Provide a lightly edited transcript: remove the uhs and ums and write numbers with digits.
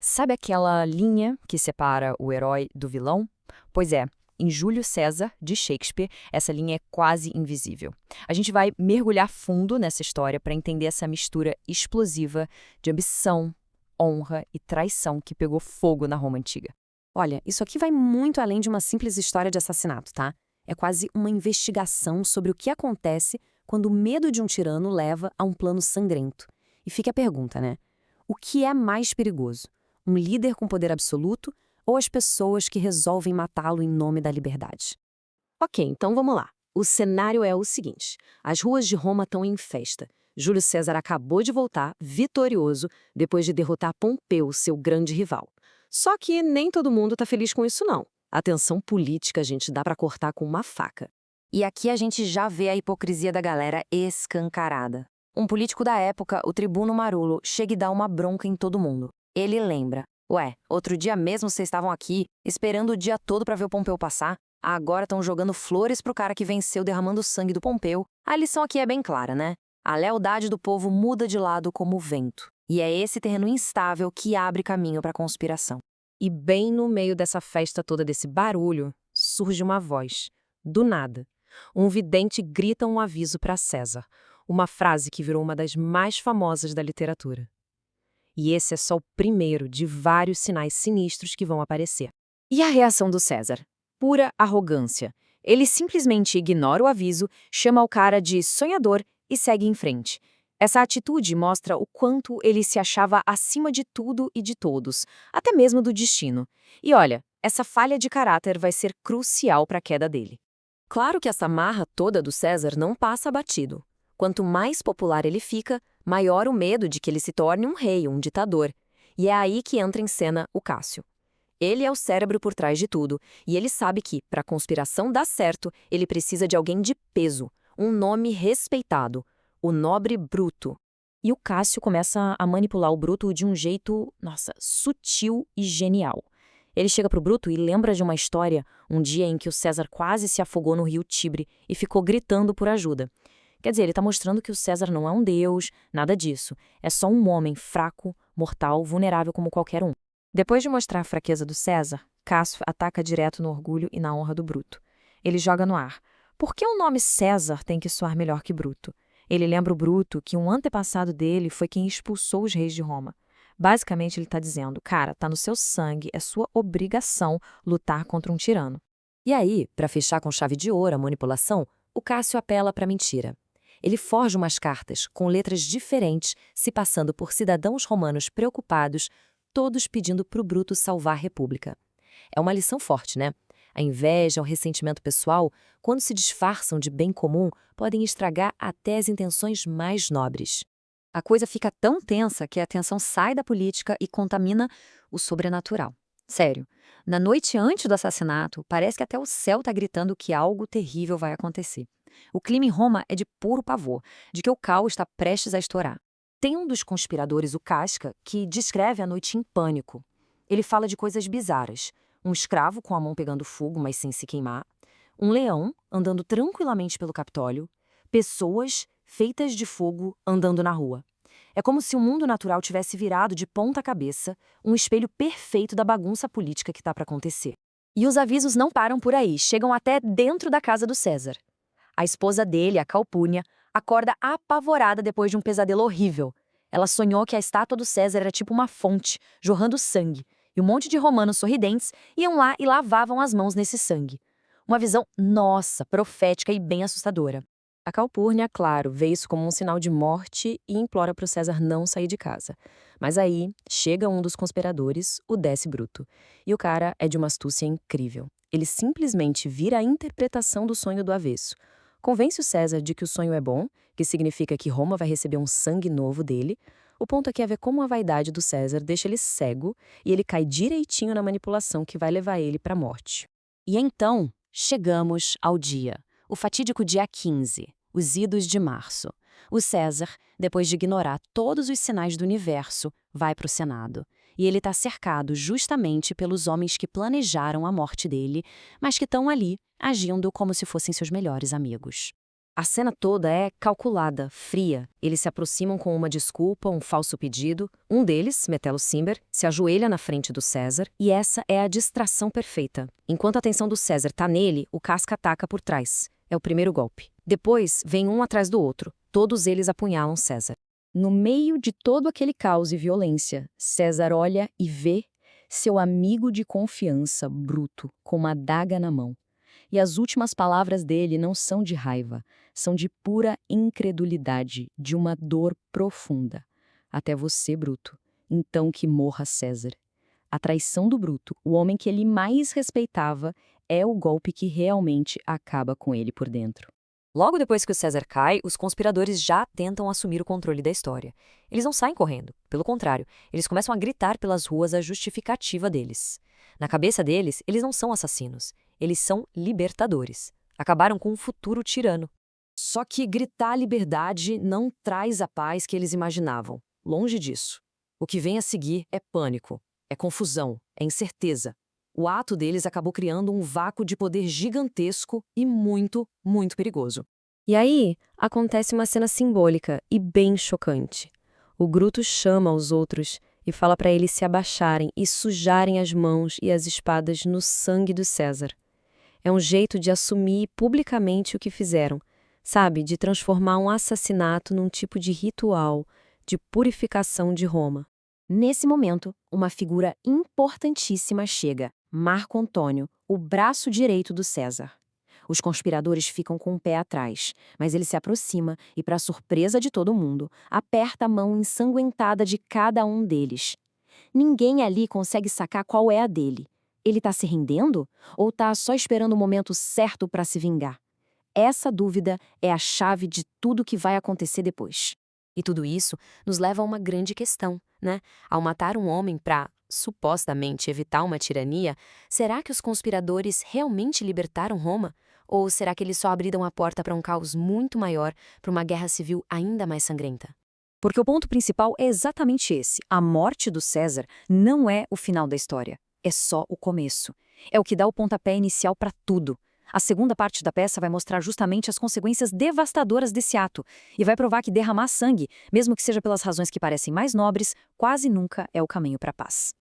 Sabe aquela linha que separa o herói do vilão? Pois é, em Júlio César, de Shakespeare, essa linha é quase invisível. A gente vai mergulhar fundo nessa história para entender essa mistura explosiva de ambição, honra e traição que pegou fogo na Roma Antiga. Olha, isso aqui vai muito além de uma simples história de assassinato, tá? É quase uma investigação sobre o que acontece quando o medo de um tirano leva a um plano sangrento. E fica a pergunta, né? O que é mais perigoso? Um líder com poder absoluto ou as pessoas que resolvem matá-lo em nome da liberdade? Ok, então vamos lá. O cenário é o seguinte: as ruas de Roma estão em festa. Júlio César acabou de voltar, vitorioso, depois de derrotar Pompeu, seu grande rival. Só que nem todo mundo está feliz com isso, não. A tensão política, gente, dá para cortar com uma faca. E aqui a gente já vê a hipocrisia da galera escancarada. Um político da época, o tribuno Marulo, chega e dá uma bronca em todo mundo. Ele lembra: ué, outro dia mesmo vocês estavam aqui, esperando o dia todo para ver o Pompeu passar. Agora estão jogando flores pro cara que venceu derramando o sangue do Pompeu. A lição aqui é bem clara, né? A lealdade do povo muda de lado como o vento. E é esse terreno instável que abre caminho para a conspiração. E bem no meio dessa festa toda, desse barulho, surge uma voz. Do nada. Um vidente grita um aviso para César. Uma frase que virou uma das mais famosas da literatura. E esse é só o primeiro de vários sinais sinistros que vão aparecer. E a reação do César? Pura arrogância. Ele simplesmente ignora o aviso, chama o cara de sonhador e segue em frente. Essa atitude mostra o quanto ele se achava acima de tudo e de todos, até mesmo do destino. E olha, essa falha de caráter vai ser crucial para a queda dele. Claro que essa marra toda do César não passa batido. Quanto mais popular ele fica, maior o medo de que ele se torne um rei, um ditador. E é aí que entra em cena o Cássio. Ele é o cérebro por trás de tudo, e ele sabe que, para a conspiração dar certo, ele precisa de alguém de peso, um nome respeitado, o nobre Bruto. E o Cássio começa a manipular o Bruto de um jeito, nossa, sutil e genial. Ele chega pro Bruto e lembra de uma história, um dia em que o César quase se afogou no rio Tibre e ficou gritando por ajuda. Quer dizer, ele está mostrando que o César não é um deus, nada disso. É só um homem fraco, mortal, vulnerável como qualquer um. Depois de mostrar a fraqueza do César, Cássio ataca direto no orgulho e na honra do Bruto. Ele joga no ar. Por que o nome César tem que soar melhor que Bruto? Ele lembra o Bruto que um antepassado dele foi quem expulsou os reis de Roma. Basicamente, ele está dizendo: cara, tá no seu sangue, é sua obrigação lutar contra um tirano. E aí, para fechar com chave de ouro a manipulação, o Cássio apela para a mentira. Ele forja umas cartas com letras diferentes, se passando por cidadãos romanos preocupados, todos pedindo para o Bruto salvar a República. É uma lição forte, né? A inveja, o ressentimento pessoal, quando se disfarçam de bem comum, podem estragar até as intenções mais nobres. A coisa fica tão tensa que a atenção sai da política e contamina o sobrenatural. Sério, na noite antes do assassinato, parece que até o céu está gritando que algo terrível vai acontecer. O clima em Roma é de puro pavor, de que o caos está prestes a estourar. Tem um dos conspiradores, o Casca, que descreve a noite em pânico. Ele fala de coisas bizarras. Um escravo com a mão pegando fogo, mas sem se queimar. Um leão andando tranquilamente pelo Capitólio. Pessoas feitas de fogo andando na rua. É como se o mundo natural tivesse virado de ponta cabeça, um espelho perfeito da bagunça política que está para acontecer. E os avisos não param por aí, chegam até dentro da casa do César. A esposa dele, a Calpurnia, acorda apavorada depois de um pesadelo horrível. Ela sonhou que a estátua do César era tipo uma fonte, jorrando sangue, e um monte de romanos sorridentes iam lá e lavavam as mãos nesse sangue. Uma visão, nossa, profética e bem assustadora. A Calpurnia, claro, vê isso como um sinal de morte e implora para o César não sair de casa. Mas aí chega um dos conspiradores, o Décio Bruto. E o cara é de uma astúcia incrível. Ele simplesmente vira a interpretação do sonho do avesso. Convence o César de que o sonho é bom, que significa que Roma vai receber um sangue novo dele. O ponto aqui é ver como a vaidade do César deixa ele cego e ele cai direitinho na manipulação que vai levar ele para a morte. E então, chegamos ao dia, o fatídico dia 15, os idos de março. O César, depois de ignorar todos os sinais do universo, vai para o Senado. E ele está cercado justamente pelos homens que planejaram a morte dele, mas que estão ali, agindo como se fossem seus melhores amigos. A cena toda é calculada, fria. Eles se aproximam com uma desculpa, um falso pedido. Um deles, Metelo Cimber, se ajoelha na frente do César e essa é a distração perfeita. Enquanto a atenção do César tá nele, o Casca ataca por trás. É o primeiro golpe. Depois, vem um atrás do outro. Todos eles apunhalam César. No meio de todo aquele caos e violência, César olha e vê seu amigo de confiança, Bruto, com uma adaga na mão. E as últimas palavras dele não são de raiva, são de pura incredulidade, de uma dor profunda. Até você, Bruto. Então que morra César. A traição do Bruto, o homem que ele mais respeitava, é o golpe que realmente acaba com ele por dentro. Logo depois que o César cai, os conspiradores já tentam assumir o controle da história. Eles não saem correndo. Pelo contrário, eles começam a gritar pelas ruas a justificativa deles. Na cabeça deles, eles não são assassinos. Eles são libertadores. Acabaram com um futuro tirano. Só que gritar liberdade não traz a paz que eles imaginavam. Longe disso. O que vem a seguir é pânico, é confusão, é incerteza. O ato deles acabou criando um vácuo de poder gigantesco e muito, muito perigoso. E aí, acontece uma cena simbólica e bem chocante. O Bruto chama os outros e fala para eles se abaixarem e sujarem as mãos e as espadas no sangue do César. É um jeito de assumir publicamente o que fizeram, sabe? De transformar um assassinato num tipo de ritual, de purificação de Roma. Nesse momento, uma figura importantíssima chega, Marco Antônio, o braço direito do César. Os conspiradores ficam com o pé atrás, mas ele se aproxima e, para surpresa de todo mundo, aperta a mão ensanguentada de cada um deles. Ninguém ali consegue sacar qual é a dele. Ele está se rendendo? Ou está só esperando o momento certo para se vingar? Essa dúvida é a chave de tudo que vai acontecer depois. E tudo isso nos leva a uma grande questão, né? Ao matar um homem para, supostamente, evitar uma tirania, será que os conspiradores realmente libertaram Roma? Ou será que eles só abriram a porta para um caos muito maior, para uma guerra civil ainda mais sangrenta? Porque o ponto principal é exatamente esse. A morte do César não é o final da história. É só o começo. É o que dá o pontapé inicial para tudo. A segunda parte da peça vai mostrar justamente as consequências devastadoras desse ato e vai provar que derramar sangue, mesmo que seja pelas razões que parecem mais nobres, quase nunca é o caminho para a paz.